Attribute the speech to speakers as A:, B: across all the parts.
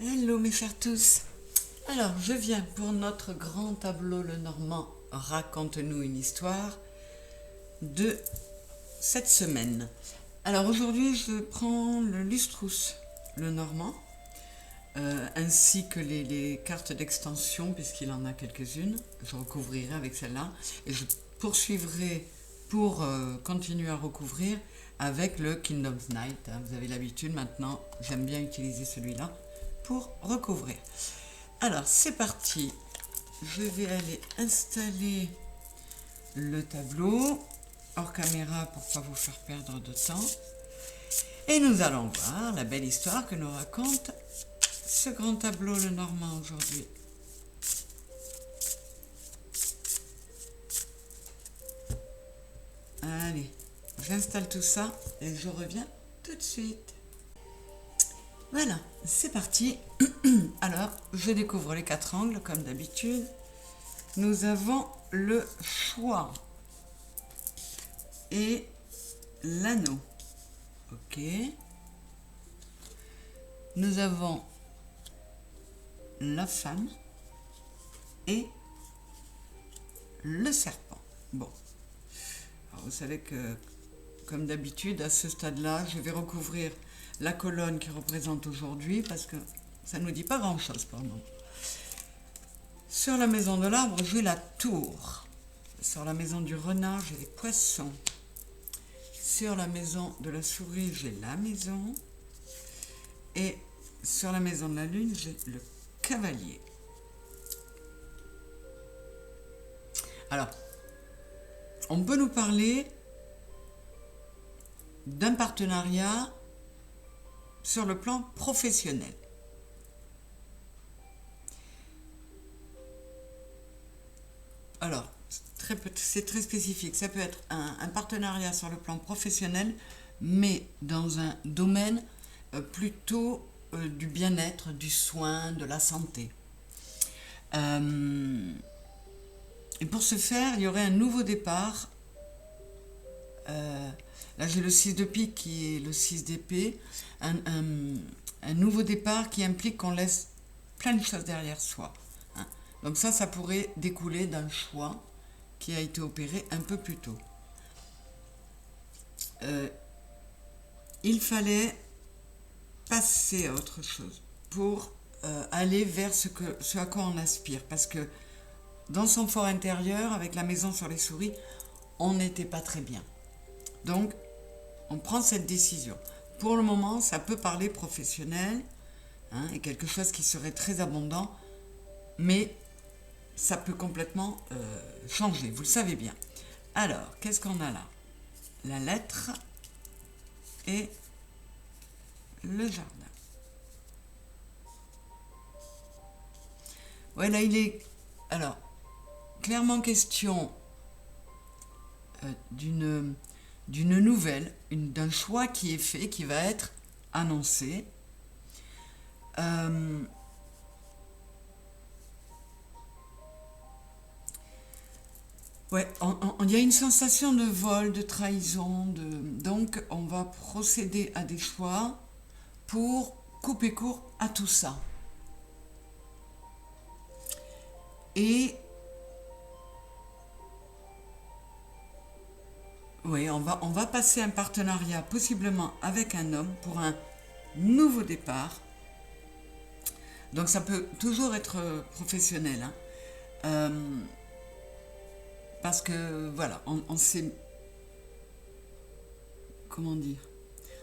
A: Hello mes chers tous. Alors je viens pour notre grand tableau Le Normand raconte-nous une histoire de cette semaine. Alors aujourd'hui je prends le Lustrous Le Normand ainsi que les cartes d'extension puisqu'il en a quelques-unes. Je recouvrirai avec celle-là et je poursuivrai pour continuer à recouvrir avec le Kingdom's Night. Vous avez l'habitude maintenant, j'aime bien utiliser celui-là pour recouvrir. Alors c'est parti, je vais aller installer le tableau hors caméra pour ne pas vous faire perdre de temps et nous allons voir la belle histoire que nous raconte ce grand tableau Le Normand aujourd'hui. Allez, j'installe tout ça et je reviens tout de suite. Voilà, c'est parti. Alors, je découvre les 4 angles comme d'habitude. Nous avons le choix et l'anneau. Ok. Nous avons la femme et le serpent. Bon. Alors, vous savez que, comme d'habitude, à ce stade-là, je vais recouvrir la colonne qui représente aujourd'hui parce que ça ne nous dit pas grand-chose pour nous. Sur la maison de l'arbre, j'ai la tour. Sur la maison du renard, j'ai les poissons. Sur la maison de la souris, j'ai la maison. Et sur la maison de la lune, j'ai le cavalier. Alors, on peut nous parler d'un partenariat sur le plan professionnel. Alors, c'est très spécifique. Ça peut être un partenariat sur le plan professionnel, mais dans un domaine plutôt du bien-être, du soin, de la santé. Et pour ce faire, il y aurait un nouveau départ. Là, j'ai le 6 de pique qui est le 6 d'épée. Un nouveau départ qui implique qu'on laisse plein de choses derrière soi. Hein. Donc ça pourrait découler d'un choix qui a été opéré un peu plus tôt. Il fallait passer à autre chose pour aller vers ce à quoi on aspire. Parce que dans son fort intérieur, avec la maison sur les souris, on n'était pas très bien. Donc, on prend cette décision. Pour le moment, ça peut parler professionnel, hein, et quelque chose qui serait très abondant, mais ça peut complètement changer, vous le savez bien. Alors, qu'est-ce qu'on a là? La lettre et le jardin. Ouais, là, il est... Alors, clairement question d'une nouvelle, d'un choix qui est fait, qui va être annoncé. Ouais, il y a une sensation de vol, de trahison, donc on va procéder à des choix pour couper court à tout ça. Et oui, on va passer un partenariat possiblement avec un homme pour un nouveau départ. Donc ça peut toujours être professionnel. Hein. Parce que voilà, on s'est... Comment dire?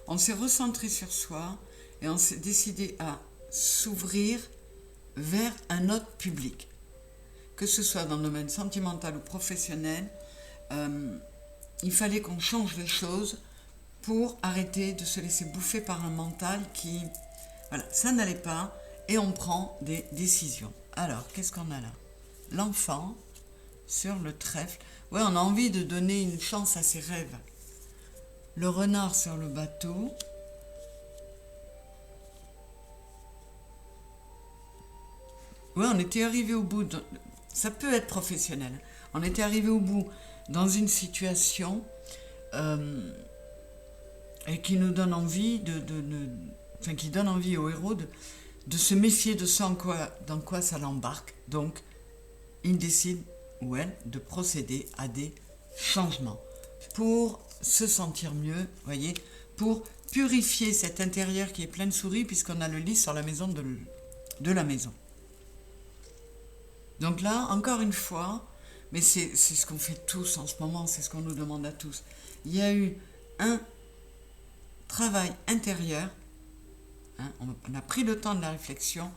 A: On s'est recentré sur soi et on s'est décidé à s'ouvrir vers un autre public. Que ce soit dans le domaine sentimental ou professionnel, il fallait qu'on change les choses pour arrêter de se laisser bouffer par un mental qui... Voilà, ça n'allait pas et on prend des décisions. Alors, qu'est-ce qu'on a là? L'enfant sur le trèfle. Ouais, on a envie de donner une chance à ses rêves. Le renard sur le bateau. Ouais, on était arrivé au bout de... Ça peut être professionnel. On était arrivé au bout dans une situation et qui nous donne envie qui donne envie au héros
B: de se méfier de ce dans quoi ça l'embarque. Donc, il décide, ou elle, de procéder à des changements pour se sentir mieux, voyez, pour purifier cet intérieur qui est plein de souris, puisqu'on a le lit sur la maison de la maison. Donc là, encore une fois, mais c'est ce qu'on fait tous en ce moment, c'est ce qu'on nous demande à tous. Il y a eu un travail intérieur, hein, on a pris le temps de la réflexion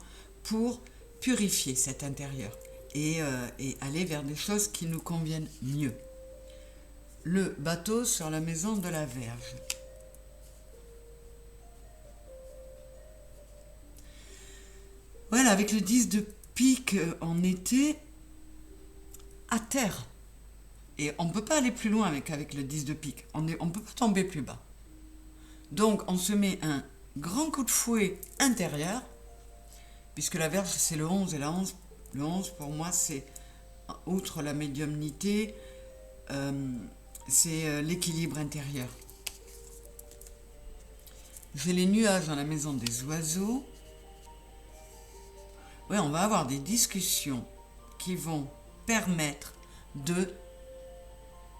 B: pour purifier cet intérieur et aller vers des choses qui nous conviennent mieux. Le bateau sur la maison de la Vierge. Voilà, avec le 10 de pique, on était à terre. Et on ne peut pas aller plus loin avec le 10 de pique. On ne peut pas tomber plus bas. Donc, on se met un grand coup de fouet intérieur, puisque la Vierge, c'est le 11. Et le 11, pour moi, c'est, outre la médiumnité, c'est l'équilibre intérieur. J'ai les nuages dans la maison des oiseaux. Oui, on va avoir des discussions qui vont permettre de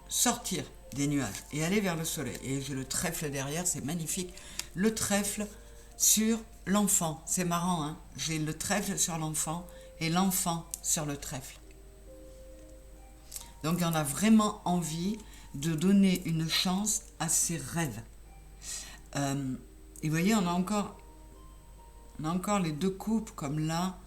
B: sortir des nuages et aller vers le soleil. Et j'ai le trèfle derrière, c'est magnifique. Le trèfle sur l'enfant, c'est marrant, hein, j'ai le trèfle sur l'enfant et l'enfant sur le trèfle. Donc on a vraiment envie de donner une chance à ses rêves. Et vous voyez, on a encore les deux coupes comme là.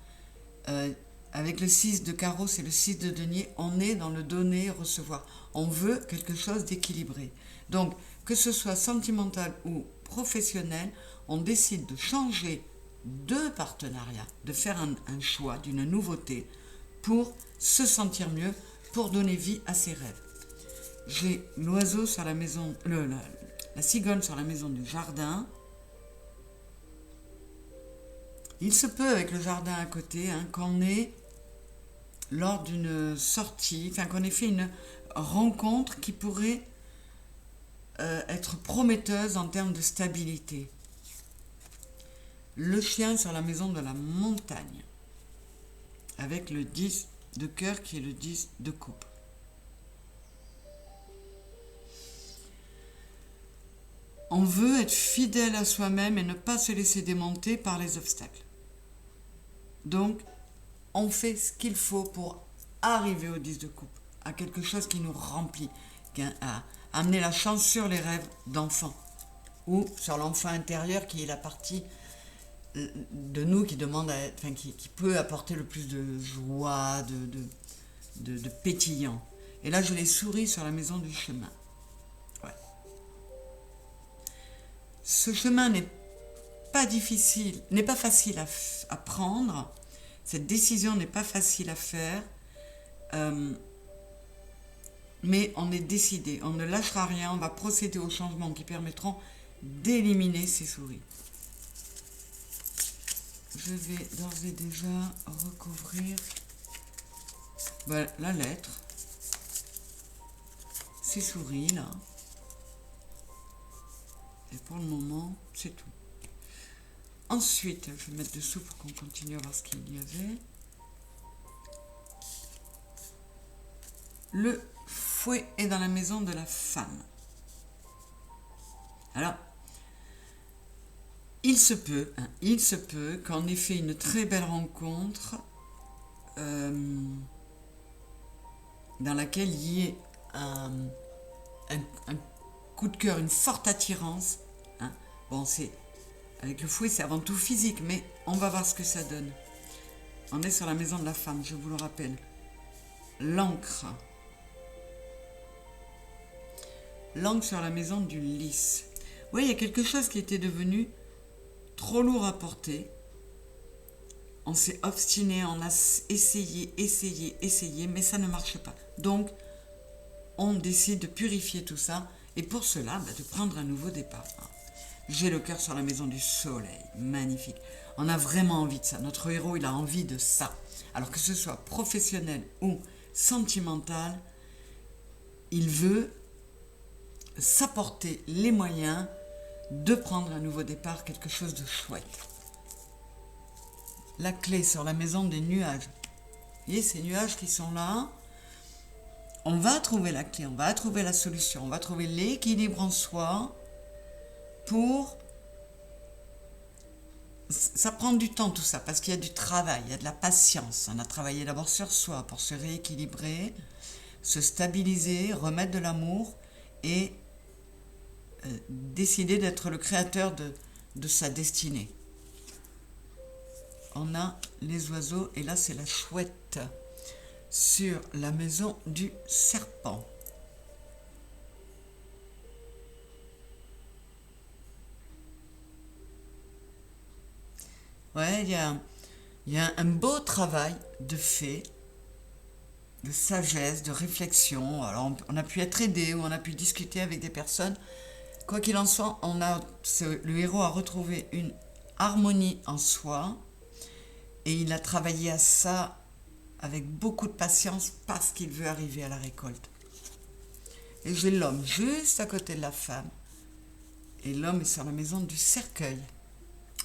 B: Avec le 6 de carreau, c'est le 6 de denier, on est dans le donner-recevoir. On veut quelque chose d'équilibré. Donc, que ce soit sentimental ou professionnel, on décide de changer de partenariat, de faire un choix d'une nouveauté pour se sentir mieux, pour donner vie à ses rêves. J'ai l'oiseau sur la maison, la cigogne sur la maison du jardin. Il se peut, avec le jardin à côté, hein, qu'on ait, lors d'une sortie, enfin qu'on ait fait une rencontre qui pourrait être prometteuse en termes de stabilité. Le chien sur la maison de la montagne, avec le 10 de cœur qui est le 10 de coupe. On veut être fidèle à soi-même et ne pas se laisser démonter par les obstacles. Donc, on fait ce qu'il faut pour arriver au 10 de coupe, à quelque chose qui nous remplit, à amener la chance sur les rêves d'enfant, ou sur l'enfant intérieur qui est la partie de nous qui demande qui peut apporter le plus de joie, de pétillant. Et là, je les souris sur la maison du chemin. Ouais. Ce chemin n'est pas facile à prendre. Cette décision n'est pas facile à faire, mais on est décidé, on ne lâchera rien, on va procéder aux changements qui permettront d'éliminer ces souris. Je vais d'ores et déjà recouvrir la lettre, ces souris là, et pour le moment c'est tout. Ensuite, je vais mettre dessous pour qu'on continue à voir ce qu'il y avait. Le fouet est dans la maison de la femme. Alors, il se peut qu'en ait fait une très belle rencontre dans laquelle il y ait un coup de cœur, une forte attirance. Hein. Bon, avec le fouet, c'est avant tout physique, mais on va voir ce que ça donne. On est sur la maison de la femme, je vous le rappelle. L'encre. L'encre sur la maison du lys. Oui, il y a quelque chose qui était devenu trop lourd à porter. On s'est obstiné, on a essayé, mais ça ne marche pas. Donc, on décide de purifier tout ça, et pour cela, de prendre un nouveau départ. J'ai le cœur sur la maison du soleil, magnifique. On a vraiment envie de ça, notre héros il a envie de ça. Alors que ce soit professionnel ou sentimental, il veut s'apporter les moyens de prendre un nouveau départ, quelque chose de chouette. la clé sur la maison des nuages. Vous voyez ces nuages qui sont là, on va trouver la clé, on va trouver la solution, on va trouver l'équilibre en soi pour... Ça prend du temps tout ça, parce qu'il y a du travail, il y a de la patience. On a travaillé d'abord sur soi pour se rééquilibrer, se stabiliser, remettre de l'amour et décider d'être le créateur de sa destinée. On a les oiseaux et là c'est la chouette sur la maison du serpent. Ouais, il y a un beau travail de fait, de sagesse, de réflexion. Alors on a pu être aidé ou on a pu discuter avec des personnes. Quoi qu'il en soit, le héros a retrouvé une harmonie en soi et il a travaillé à ça avec beaucoup de patience parce qu'il veut arriver à la récolte. Et j'ai l'homme juste à côté de la femme. Et l'homme est sur la maison du cercueil.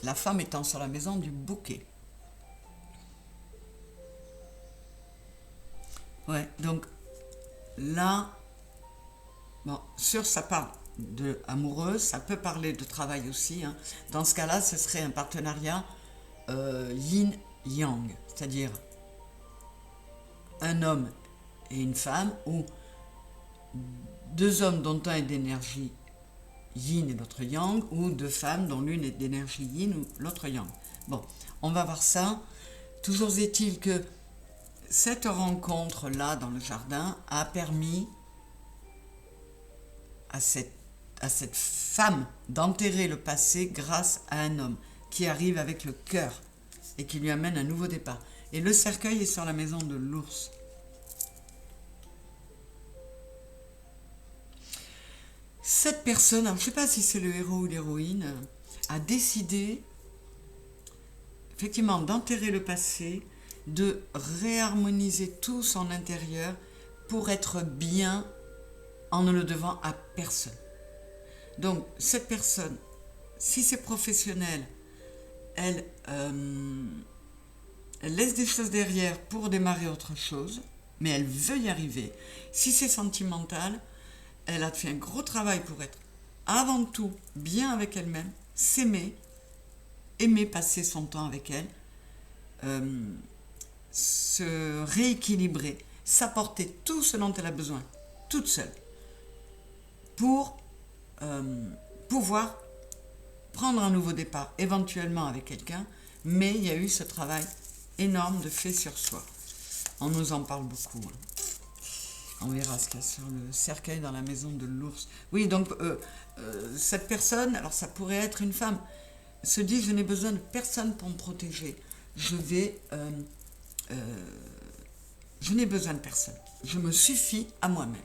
B: La femme étant sur la maison du bouquet. Ouais, donc là, bon, sur ça parle de amoureuse, ça peut parler de travail aussi. Hein. Dans ce cas-là, ce serait un partenariat yin-yang, c'est-à-dire un homme et une femme, ou deux hommes dont un est d'énergie yin et l'autre yang, ou deux femmes dont l'une est d'énergie yin ou l'autre yang. Bon, on va voir ça. Toujours est-il que cette rencontre-là dans le jardin a permis à cette femme d'enterrer le passé grâce à un homme qui arrive avec le cœur et qui lui amène un nouveau départ. Et le cercueil est sur la maison de l'ours. Cette personne, alors je ne sais pas si c'est le héros ou l'héroïne, a décidé effectivement d'enterrer le passé, de réharmoniser tout son intérieur pour être bien en ne le devant à personne. Donc cette personne, si c'est professionnel, elle laisse des choses derrière pour démarrer autre chose, mais elle veut y arriver. Si c'est sentimental, elle a fait un gros travail pour être avant tout bien avec elle-même, s'aimer, aimer passer son temps avec elle, se rééquilibrer, s'apporter tout ce dont elle a besoin, toute seule, pour pouvoir prendre un nouveau départ, éventuellement avec quelqu'un, mais il y a eu ce travail énorme de fait sur soi. On nous en parle beaucoup. Hein. On verra ce qu'il y a sur le cercueil dans la maison de l'ours. Oui, donc cette personne, alors ça pourrait être une femme, se dit je n'ai besoin de personne pour me protéger. Je n'ai besoin de personne. Je me suffis à moi-même.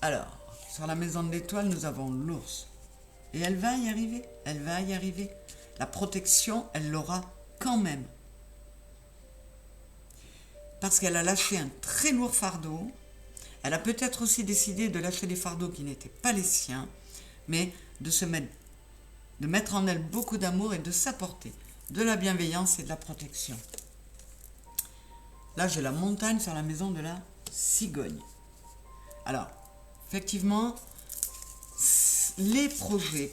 B: Alors, sur la maison de l'étoile, nous avons l'ours. Et elle va y arriver. Elle va y arriver. La protection, elle l'aura quand même. Parce qu'elle a lâché un très lourd fardeau. Elle a peut-être aussi décidé de lâcher des fardeaux qui n'étaient pas les siens, mais de mettre en elle beaucoup d'amour et de s'apporter de la bienveillance et de la protection. Là, j'ai la montagne sur la maison de la cigogne. Alors, effectivement, les projets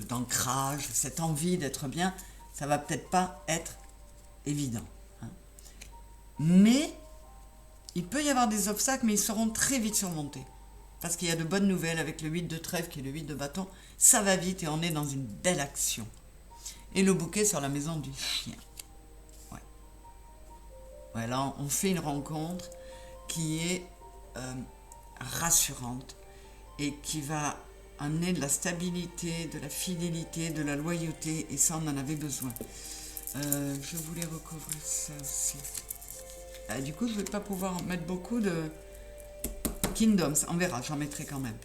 B: d'ancrage, cette envie d'être bien, ça va peut-être pas être évident. Hein. Mais il peut y avoir des obstacles, mais ils seront très vite surmontés. Parce qu'il y a de bonnes nouvelles avec le 8 de trèfle qui est le 8 de bâton. Ça va vite et on est dans une belle action. Et le bouquet sur la maison du chien. Ouais. Ouais, là, on fait une rencontre qui est rassurante et qui va amener de la stabilité, de la fidélité, de la loyauté. Et ça, on en avait besoin. Je voulais recouvrir ça aussi. Du coup, je ne vais pas pouvoir en mettre beaucoup de Kingdoms. On verra, j'en mettrai quand même.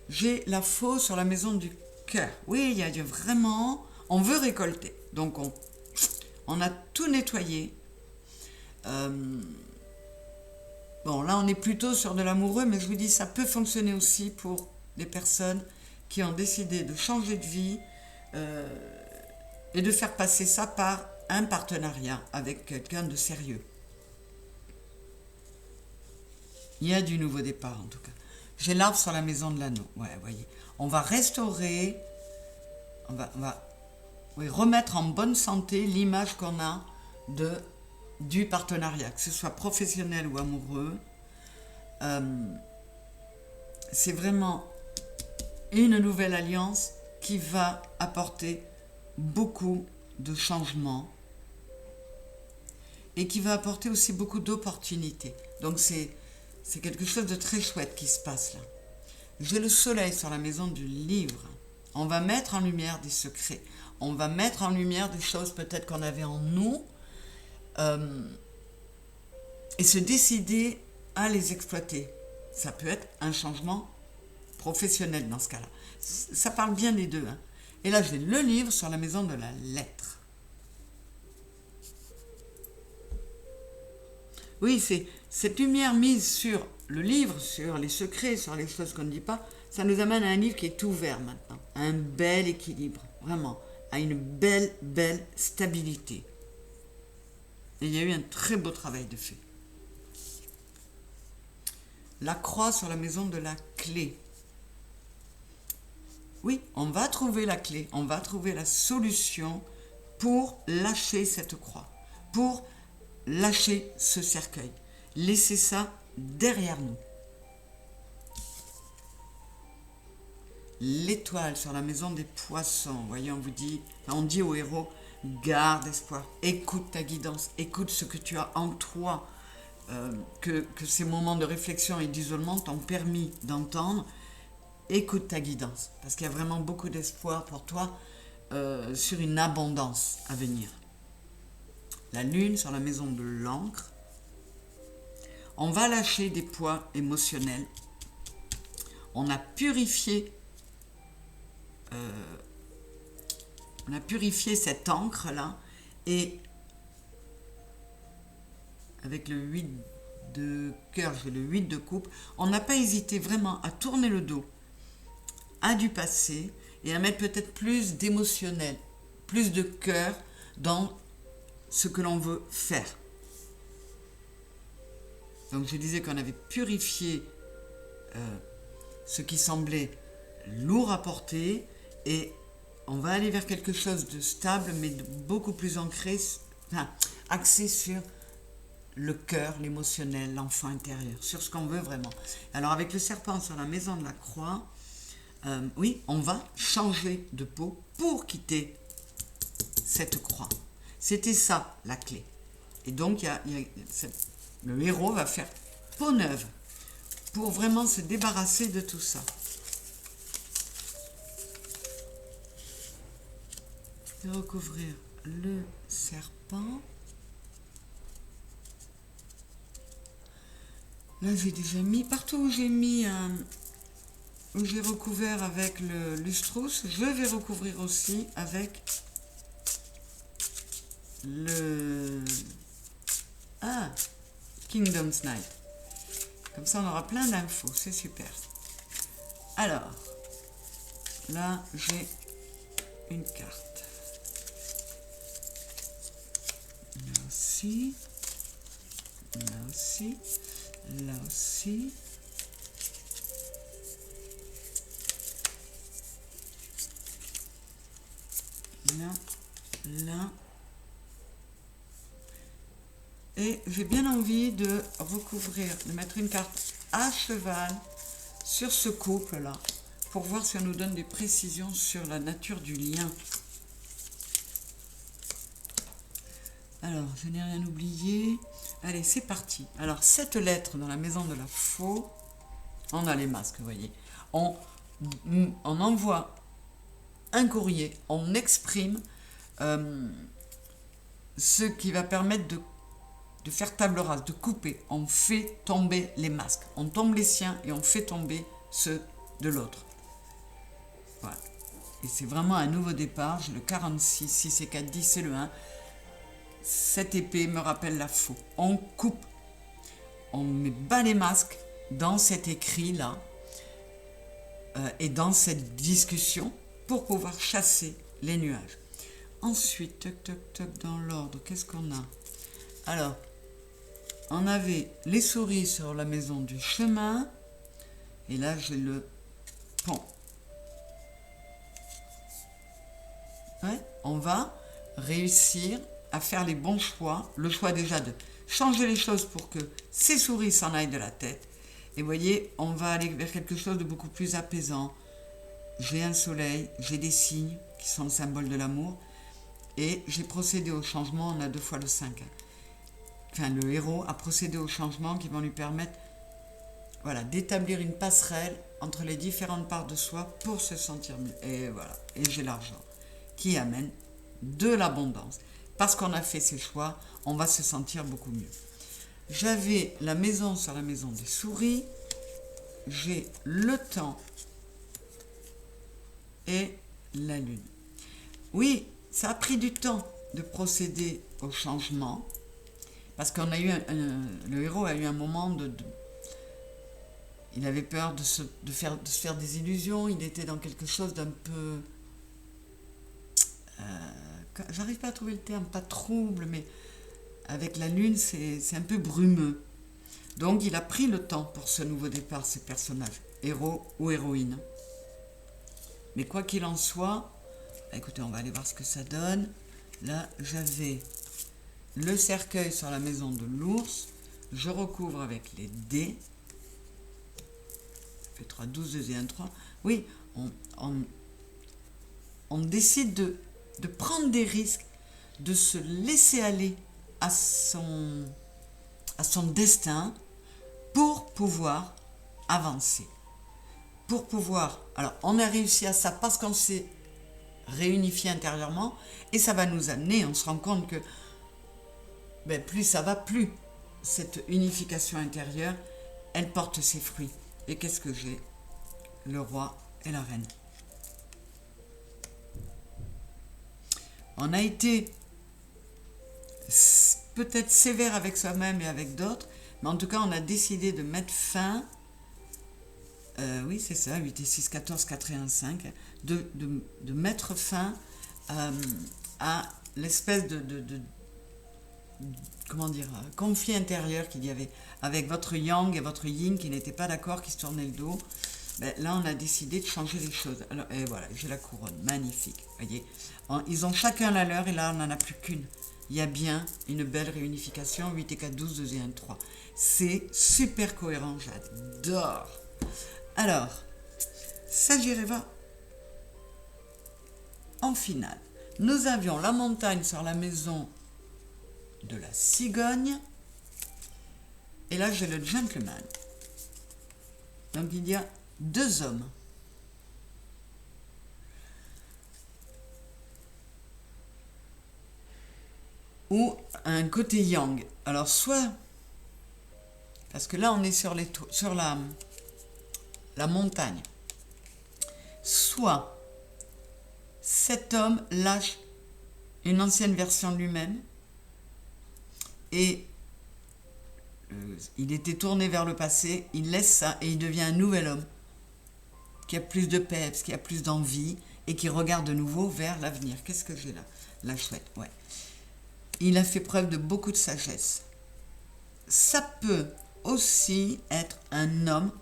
B: J'ai la faux sur la maison du cœur. Oui, il y a vraiment... On veut récolter. Donc, on a tout nettoyé. Bon, là, on est plutôt sur de l'amoureux, mais je vous dis, ça peut fonctionner aussi pour les personnes qui ont décidé de changer de vie, et de faire passer ça par un partenariat avec quelqu'un de sérieux. Il y a du nouveau départ en tout cas. J'ai l'arbre sur la maison de l'anneau. Ouais, voyez. On va restaurer, on va remettre en bonne santé l'image qu'on a du partenariat, que ce soit professionnel ou amoureux. C'est vraiment une nouvelle alliance qui va apporter beaucoup de changements et qui va apporter aussi beaucoup d'opportunités. Donc c'est quelque chose de très chouette qui se passe là. J'ai le soleil sur la maison du livre. On va mettre en lumière des secrets. On va mettre en lumière des choses peut-être qu'on avait en nous et se décider à les exploiter. Ça peut être un changement professionnel dans ce cas-là. Ça parle bien des deux. Hein. Et là, j'ai le livre sur la maison de la lettre. Oui, c'est cette lumière mise sur le livre, sur les secrets, sur les choses qu'on ne dit pas, ça nous amène à un livre qui est ouvert maintenant, à un bel équilibre, vraiment, à une belle stabilité. Et il y a eu un très beau travail de fait. La croix sur la maison de la clé. Oui, on va trouver la clé, on va trouver la solution pour lâcher cette croix, pour lâcher ce cercueil. Laissez ça derrière nous. L'étoile sur la maison des poissons. Vous voyez, on dit au héros, garde espoir, écoute ta guidance, écoute ce que tu as en toi, que ces moments de réflexion et d'isolement t'ont permis d'entendre. Écoute ta guidance, parce qu'il y a vraiment beaucoup d'espoir pour toi sur une abondance à venir. La lune sur la maison de l'encre. On va lâcher des poids émotionnels. On a purifié cette encre-là et avec le 8 de cœur, j'ai le 8 de coupe, on n'a pas hésité vraiment à tourner le dos à du passé et à mettre peut-être plus d'émotionnel, plus de cœur dans ce que l'on veut faire. Donc je disais qu'on avait purifié ce qui semblait lourd à porter et on va aller vers quelque chose de stable mais de beaucoup plus ancré, axé sur le cœur, l'émotionnel, l'enfant intérieur, sur ce qu'on veut vraiment. Alors avec le serpent sur la maison de la croix, oui, on va changer de peau pour quitter cette croix. C'était ça la clé. Et donc le héros va faire peau neuve pour vraiment se débarrasser de tout ça. Je vais recouvrir le serpent. Là, j'ai déjà mis, partout où j'ai mis, où j'ai recouvert avec le lustrous, je vais recouvrir aussi avec le Kingdom's Night. Comme ça, on aura plein d'infos, c'est super. Alors, là, j'ai une carte. Là aussi, là aussi, là aussi. Là. Et j'ai bien envie de recouvrir, de mettre une carte à cheval sur ce couple-là, pour voir si on nous donne des précisions sur la nature du lien. Alors, je n'ai rien oublié. Allez, c'est parti. Alors, cette lettre dans la maison de la faux, on a les masques, vous voyez. On envoie un courrier, on exprime ce qui va permettre de faire table rase, de couper. On fait tomber les masques. On tombe les siens et on fait tomber ceux de l'autre. Voilà. Et c'est vraiment un nouveau départ. J'ai le 46, 6 et 4, 10, c'est le 1. Cette épée me rappelle la faux. On coupe. On met bas les masques dans cet écrit-là et dans cette discussion pour pouvoir chasser les nuages. Ensuite, toc, toc, toc, dans l'ordre, qu'est-ce qu'on a? Alors, on avait les souris sur la maison du chemin. Et là, j'ai le pont. Ouais, on va réussir à faire les bons choix. Le choix déjà de changer les choses pour que ces souris s'en aillent de la tête. Et vous voyez, on va aller vers quelque chose de beaucoup plus apaisant. J'ai un soleil, j'ai des signes qui sont le symbole de l'amour. Et j'ai procédé au changement, on a 2 fois le 5. Enfin, le héros a procédé aux changements qui vont lui permettre, voilà, d'établir une passerelle entre les différentes parts de soi pour se sentir mieux. Et voilà, et j'ai l'argent qui amène de l'abondance. Parce qu'on a fait ces choix, on va se sentir beaucoup mieux. J'avais la maison sur la maison des souris, j'ai le temps et la lune. Oui, ça a pris du temps de procéder au changement, parce qu'on a eu le héros a eu un moment il avait peur de se faire des illusions, il était dans quelque chose d'un peu... j'arrive pas à trouver le terme, pas trouble, mais avec la lune, c'est un peu brumeux. Donc il a pris le temps pour ce nouveau départ, ces personnages, héros ou héroïnes. Mais quoi qu'il en soit, écoutez, on va aller voir ce que ça donne. Là, j'avais le cercueil sur la maison de l'ours. Je recouvre avec les dés. Ça fait 3, 12, 2 et 1, 3. Oui, on décide de prendre des risques, de se laisser aller à son destin pour pouvoir avancer. Pour pouvoir... Alors, on a réussi à ça parce qu'on s'est réunifié intérieurement et ça va nous amener, on se rend compte que plus ça va, plus cette unification intérieure, elle porte ses fruits. Et qu'est-ce que j'ai? Le roi et la reine. On a été peut-être sévère avec soi-même et avec d'autres, mais en tout cas, on a décidé de mettre fin, oui, c'est ça, 8 et 6, 14, 4 et 1, 5, de mettre fin à l'espèce de comment dire, conflit intérieur qu'il y avait avec votre yang et votre yin qui n'étaient pas d'accord, qui se tournaient le dos. Là, on a décidé de changer les choses. Alors, et voilà, j'ai la couronne, magnifique. Voyez, ils ont chacun la leur et là, on n'en a plus qu'une. Il y a bien une belle réunification, 8 et 4, 12, 2 et 1, 3. C'est super cohérent, j'adore. Alors, Sagireva, en finale, nous avions la montagne sur la maison de la cigogne. Et là, j'ai le gentleman. Donc, il y a 2 hommes. Ou un côté yang. Alors, soit... Parce que là, on est sur la montagne. Soit cet homme lâche une ancienne version de lui-même et il était tourné vers le passé, il laisse ça et il devient un nouvel homme qui a plus de peps, qui a plus d'envie et qui regarde de nouveau vers l'avenir. Qu'est-ce que j'ai là? La chouette, ouais. Il a fait preuve de beaucoup de sagesse. Ça peut aussi être un homme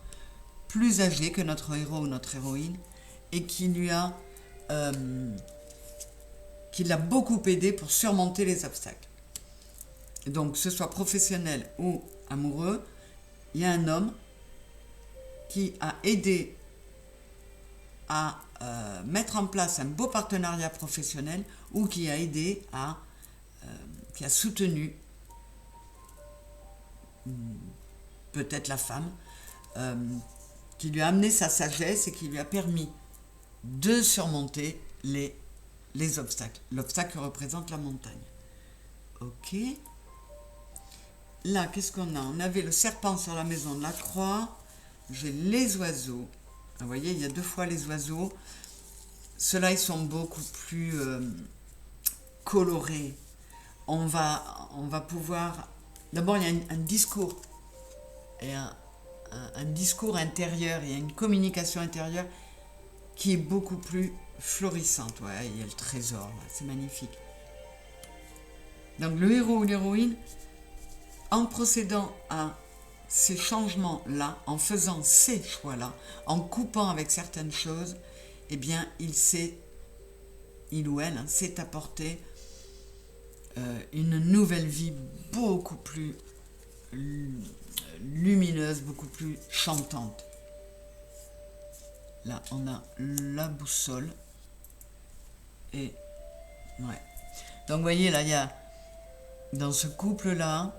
B: plus âgé que notre héros ou notre héroïne et qui l'a beaucoup aidé pour surmonter les obstacles. Et donc, que ce soit professionnel ou amoureux, il y a un homme qui a aidé à mettre en place un beau partenariat professionnel ou qui a aidé qui a soutenu peut-être la femme, qui lui a amené sa sagesse et qui lui a permis de surmonter les obstacles. L'obstacle représente la montagne. Ok. Là, qu'est-ce qu'on a? On avait le serpent sur la maison de la croix. J'ai les oiseaux. Vous voyez, il y a 2 fois les oiseaux. Ceux-là, ils sont beaucoup plus colorés. On va pouvoir... D'abord, il y a un discours. Et un discours intérieur. Il y a une communication intérieure qui est beaucoup plus florissante. Ouais, il y a le trésor, là, c'est magnifique. Donc le héros ou l'héroïne, en procédant à ces changements-là, en faisant ces choix-là, en coupant avec certaines choses, eh bien, il ou elle s'est apporté une nouvelle vie beaucoup plus lumineuse, beaucoup plus chantante. Là, on a la boussole. Et, ouais. Donc, vous voyez, là, il y a, dans ce couple-là,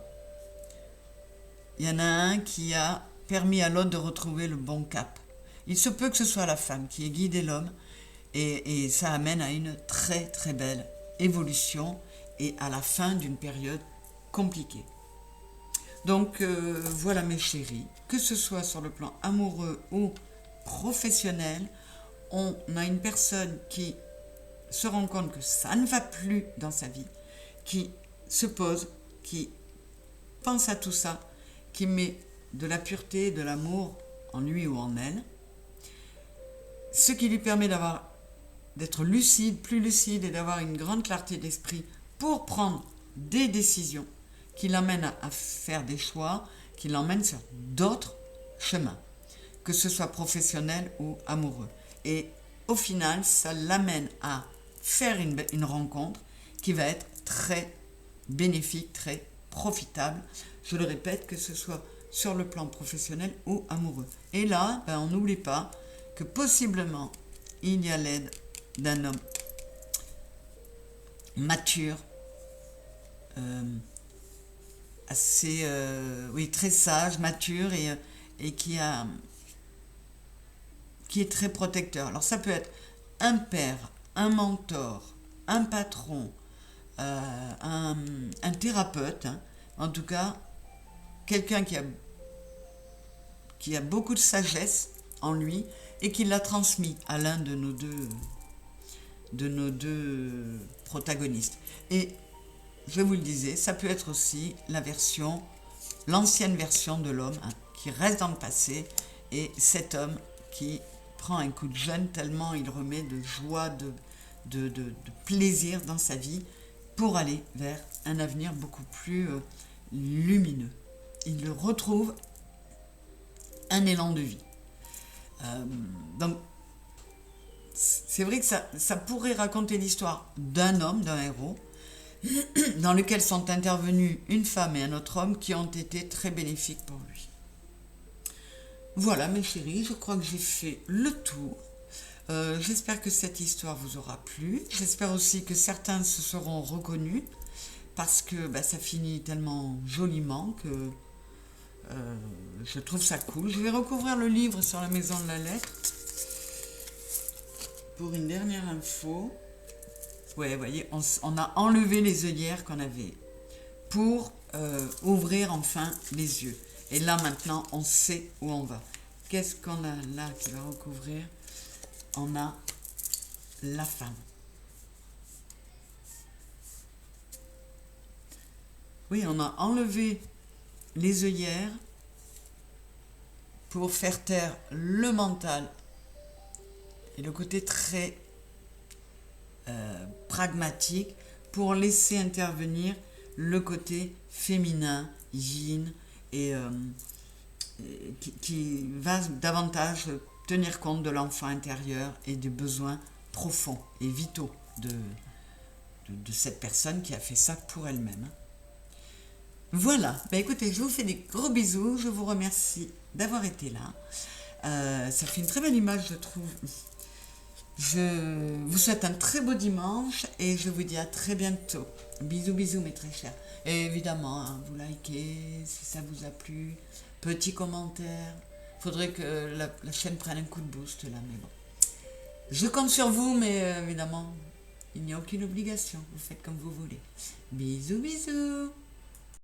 B: il y en a un qui a permis à l'autre de retrouver le bon cap. Il se peut que ce soit la femme qui ait guidé l'homme, et ça amène à une très très belle évolution et à la fin d'une période compliquée. Donc voilà mes chéris, que ce soit sur le plan amoureux ou professionnel, on a une personne qui se rend compte que ça ne va plus dans sa vie, qui se pose, qui pense à tout ça, qui met de la pureté, de l'amour en lui ou en elle, ce qui lui permet d'être lucide, plus lucide, et d'avoir une grande clarté d'esprit pour prendre des décisions qui l'emmènent à faire des choix, qui l'emmènent sur d'autres chemins, que ce soit professionnel ou amoureux. Et au final, ça l'amène à faire une rencontre qui va être très bénéfique, très profitable. Je le répète, que ce soit sur le plan professionnel ou amoureux. Et là, on n'oublie pas que possiblement, il y a l'aide d'un homme mature, assez, très sage, mature, et qui est très protecteur. Alors ça peut être un père, un mentor, un patron, un thérapeute, en tout cas, quelqu'un qui a beaucoup de sagesse en lui et qui l'a transmis à l'un de nos deux protagonistes. Et je vous le disais, ça peut être aussi l'ancienne version de l'homme, qui reste dans le passé, et cet homme qui prend un coup de jeune tellement il remet de joie, de plaisir dans sa vie pour aller vers un avenir beaucoup plus lumineux. Il retrouve un élan de vie. Donc, c'est vrai que ça pourrait raconter l'histoire d'un homme, d'un héros, dans lequel sont intervenus une femme et un autre homme qui ont été très bénéfiques pour lui. Voilà mes chéris, je crois que j'ai fait le tour. J'espère que cette histoire vous aura plu. J'espère aussi que certains se seront reconnus, parce que ça finit tellement joliment que je trouve ça cool. Je vais recouvrir le livre sur la maison de la lettre. Pour une dernière info, ouais, vous voyez, on a enlevé les œillères qu'on avait pour ouvrir enfin les yeux. Et là, maintenant, on sait où on va. Qu'est-ce qu'on a là qui va recouvrir? On a la femme. Oui, on a enlevé les œillères pour faire taire le mental et le côté très pragmatique, pour laisser intervenir le côté féminin, yin, et qui va davantage tenir compte de l'enfant intérieur et des besoins profonds et vitaux de cette personne qui a fait ça pour elle-même. Voilà, écoutez, je vous fais des gros bisous, je vous remercie d'avoir été là. Ça fait une très belle image, je trouve. Je vous souhaite un très beau dimanche et je vous dis à très bientôt. Bisous, bisous mes très chers. Et évidemment, vous likez si ça vous a plu. Petit commentaire. Faudrait que la chaîne prenne un coup de boost là, mais bon. Je compte sur vous, mais évidemment, il n'y a aucune obligation. Vous faites comme vous voulez. Bisous, bisous.